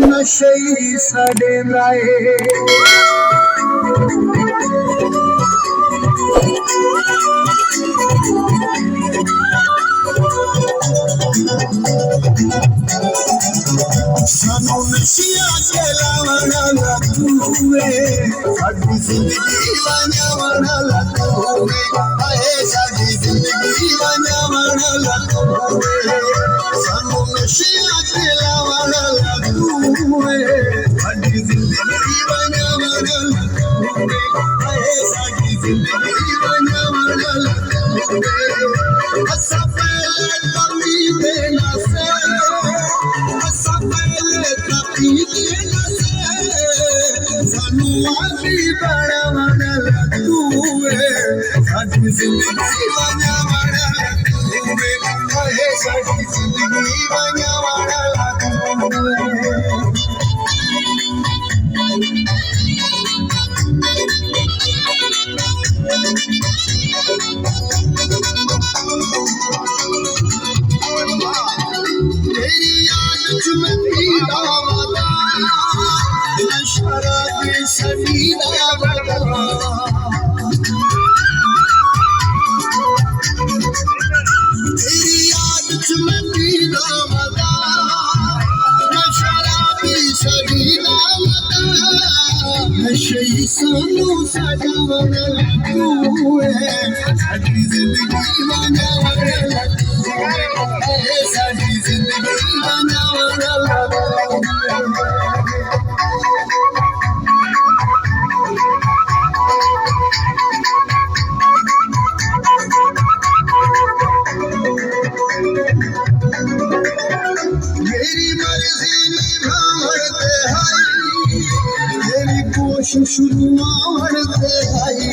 नशे ही सड़ेंदा है। सानू नशिया के लावना लगूए, साडी जिंदगी बनावना लगूए, आए साडी जिंदगी बनावना लगूए। सानू नशिया के लावना लगूए, साडी जिंदगी बनावना लगूए, आए साडी जिंदगी बनावना लगूए। असा पहले कमी देना से, सानू आदि बनावना लगूए, साडी जिंदगी बनावना लगूए, आए साडी जिंदगी बनावना लगूए। तेरी याद च मैं पीड़ा वाला, शराबी सदीदा वाला। तेरी याद च मैं पीड़ा वाला, शराबी सदीदा वाला। नशे ही सानू सजावना लगूए, साडी जिंदगी बनावना लगूए, साडी जिंदगी बनावना लगूए। मेरी मर्जी निभावते हाई, मेरी कोशिश रुआवते हाई।